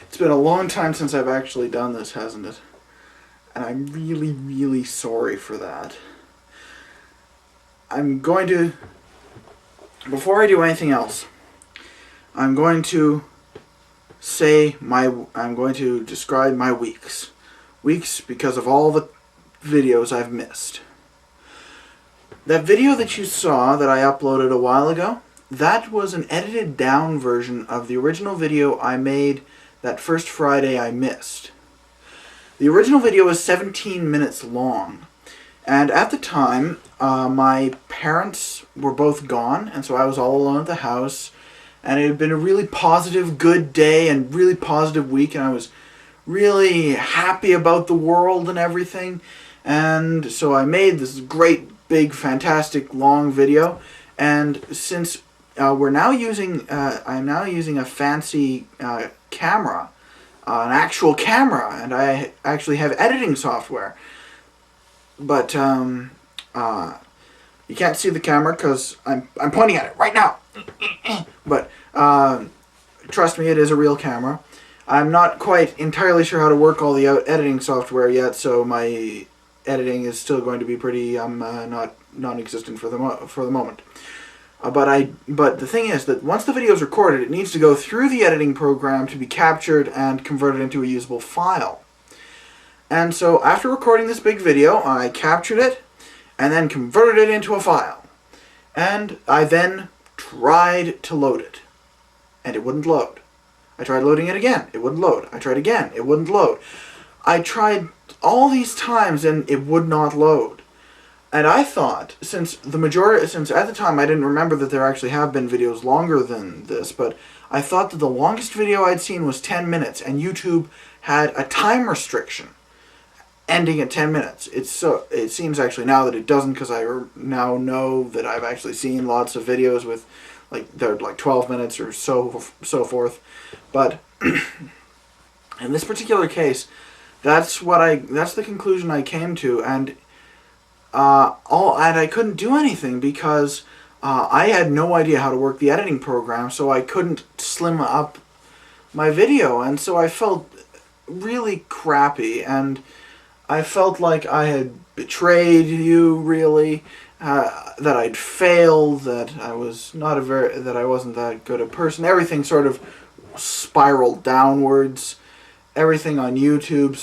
It's been a long time since I've actually done this, hasn't it? And I'm really, really sorry for that. I'm going to, before I do anything else, I'm going to describe my weeks. Weeks because of all the videos I've missed. That video that you saw that I uploaded a while ago, that was an edited down version of the original video I made that first Friday I missed. The original video was 17 minutes long, and at the time, my parents were both gone, and so I was all alone at the house, and it had been a really positive, good day, and really positive week, and I was really happy about the world and everything, and so I made this great, big, fantastic, long video, and since I'm now using a fancy camera, an actual camera, and I actually have editing software. But you can't see the camera because I'm pointing at it right now. But trust me, it is a real camera. I'm not quite entirely sure how to work all the editing software yet, so my editing is still going to be pretty not non-existent for the moment. But the thing is that once the video is recorded, it needs to go through the editing program to be captured and converted into a usable file. And so after recording this big video, I captured it and then converted it into a file. And I then tried to load it, and it wouldn't load. I tried loading it again, it wouldn't load. I tried again, it wouldn't load. I tried all these times and it would not load. And I thought, since at the time I didn't remember that there actually have been videos longer than this, but I thought that the longest video I'd seen was 10 minutes, and YouTube had a time restriction ending at 10 minutes. It seems actually now that it doesn't, because I now know that I've actually seen lots of videos with they're like 12 minutes or so forth. But in this particular case, that's the conclusion I came to, and I couldn't do anything because I had no idea how to work the editing program, so I couldn't slim up my video, and so I felt really crappy, and I felt like I had betrayed you, really, that I'd failed, that I wasn't that good a person. Everything sort of spiraled downwards. Everything on YouTube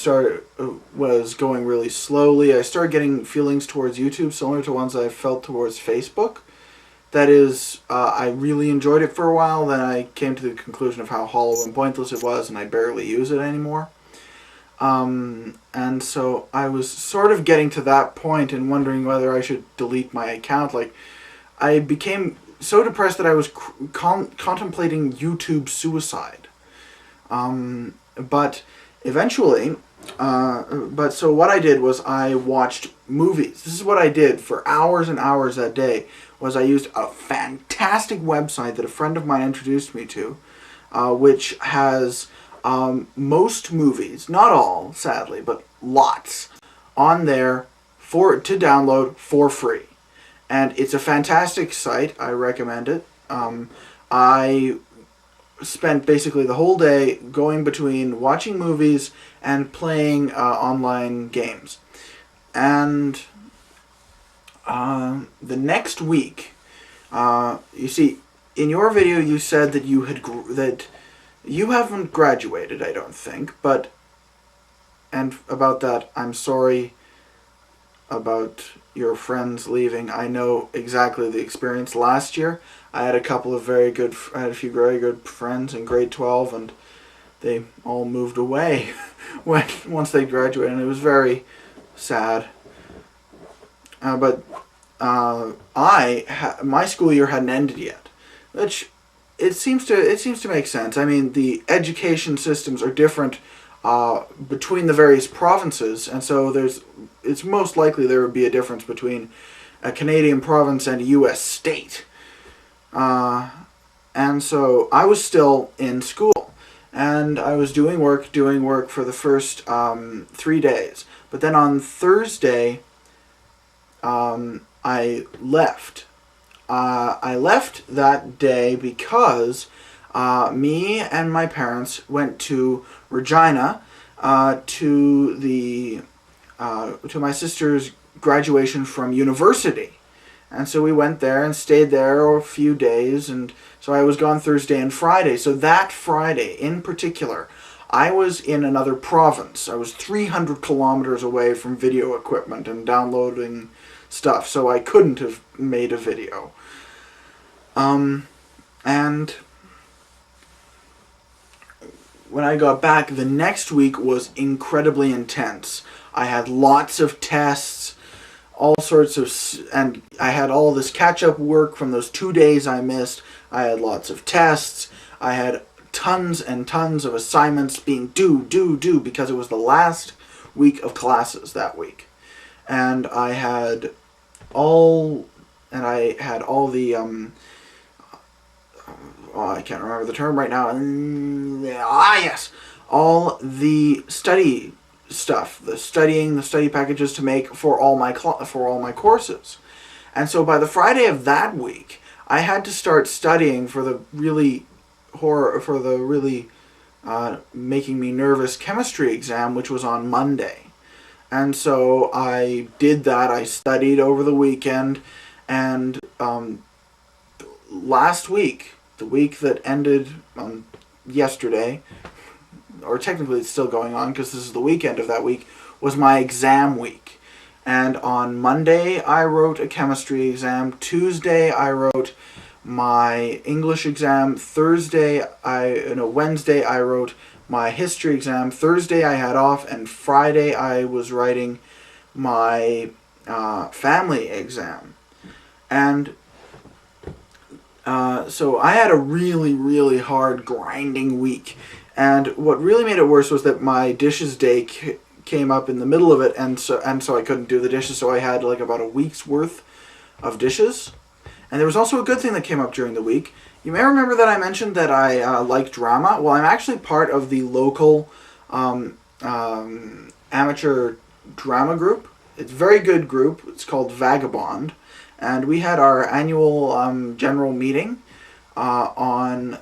was going really slowly. I started getting feelings towards YouTube similar to ones I felt towards Facebook. That is, I really enjoyed it for a while, then I came to the conclusion of how hollow and pointless it was, and I barely use it anymore. And so I was sort of getting to that point and wondering whether I should delete my account. I became so depressed that I was contemplating YouTube suicide. But eventually, so what I did was I watched movies. This is what I did for hours and hours that day, was I used a fantastic website that a friend of mine introduced me to, which has most movies, not all, sadly, but lots, on there to download for free. And it's a fantastic site. I recommend it. I spent basically the whole day going between watching movies and playing online games. And the next week, you see, in your video you said that you haven't graduated, I don't think, and about that, I'm sorry about your friends leaving. I know exactly the experience. Last year, I had a few very good friends in grade 12, and they all moved away once they graduated, and it was very sad. But my school year hadn't ended yet, which it seems to make sense. I mean, the education systems are different between the various provinces, and so it's most likely there would be a difference between a Canadian province and a U.S. state. And so I was still in school, and I was doing work for the first 3 days. But then on Thursday, I left. I left that day because me and my parents went to Regina to my sister's graduation from university. And so we went there and stayed there a few days, and so I was gone Thursday and Friday. So that Friday in particular, I was in another province. I was 300 kilometers away from video equipment and downloading stuff, so I couldn't have made a video. And when I got back, the next week was incredibly intense. I had lots of tests, all sorts of, and I had all this catch-up work from those 2 days I missed. I had lots of tests. I had tons and tons of assignments being due, because it was the last week of classes that week. And I had all the, I can't remember the term right now. Yes! All the study stuff, the study packages to make for all my courses. And so by the Friday of that week, I had to start studying for the really making me nervous chemistry exam, which was on Monday. And so I did that. I studied over the weekend, and last week, the week that ended yesterday, or technically it's still going on because this is the weekend of that week, was my exam week. And on Monday I wrote a chemistry exam. Tuesday I wrote my English exam. Wednesday I wrote my history exam. Thursday I had off, and Friday I was writing my family exam. And so I had a really, really hard grinding week. And what really made it worse was that my dishes day came up in the middle of it, and so I couldn't do the dishes, so I had like about a week's worth of dishes. And there was also a good thing that came up during the week. You may remember that I mentioned that I like drama. Well, I'm actually part of the local amateur drama group. It's a very good group. It's called Vagabond. And we had our annual general meeting on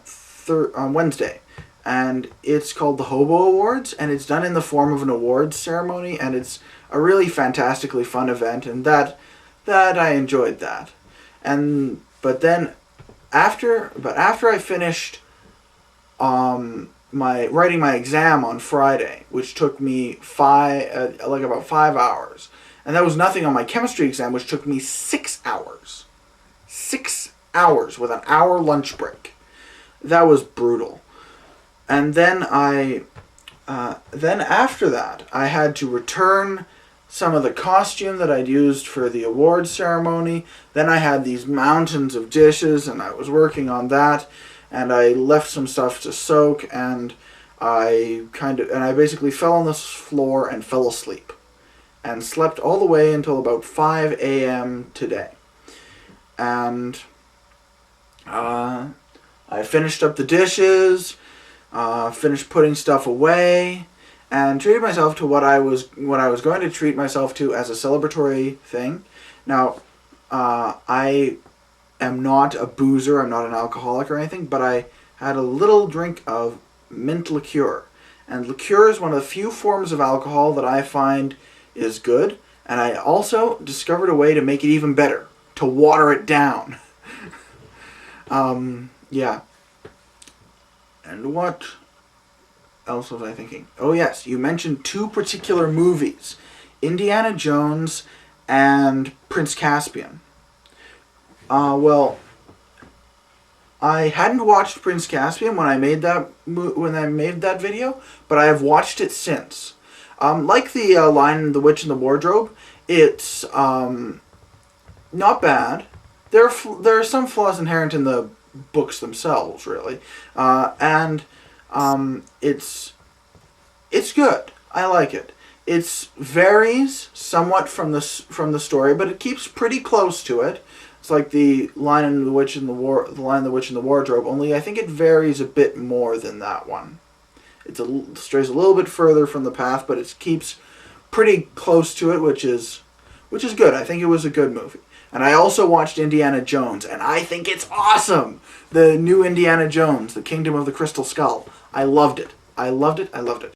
Wednesday. And it's called the Hobo Awards, and it's done in the form of an awards ceremony, and it's a really fantastically fun event, and that I enjoyed that. But after I finished writing my exam on Friday, which took me about 5 hours, and that was nothing on my chemistry exam, which took me 6 hours. 6 hours with an hour lunch break. That was brutal. And then after that, I had to return some of the costume that I'd used for the awards ceremony. Then I had these mountains of dishes, and I was working on that, and I left some stuff to soak, and I basically fell on the floor and fell asleep, and slept all the way until about 5 a.m. today. And I finished up the dishes, finished putting stuff away, and treated myself to what I was going to treat myself to as a celebratory thing. Now, I am not a boozer, I'm not an alcoholic or anything, but I had a little drink of mint liqueur. And liqueur is one of the few forms of alcohol that I find is good, and I also discovered a way to make it even better, to water it down. Yeah. And what else was I thinking? Oh yes, you mentioned two particular movies, Indiana Jones and Prince Caspian. Well, I hadn't watched Prince Caspian when I made that video, but I have watched it since. Like the Lion, the Witch, and the Wardrobe, it's not bad. There are some flaws inherent in the books themselves, really, and it's good. I like it. It varies somewhat from the story, but it keeps pretty close to it. It's like the Lion and the Witch and the Lion, the Witch, and the Wardrobe. Only I think it varies a bit more than that one. It strays a little bit further from the path, but it keeps pretty close to it, which is good. I think it was a good movie. And I also watched Indiana Jones, and I think it's awesome! The new Indiana Jones, The Kingdom of the Crystal Skull. I loved it. I loved it. I loved it.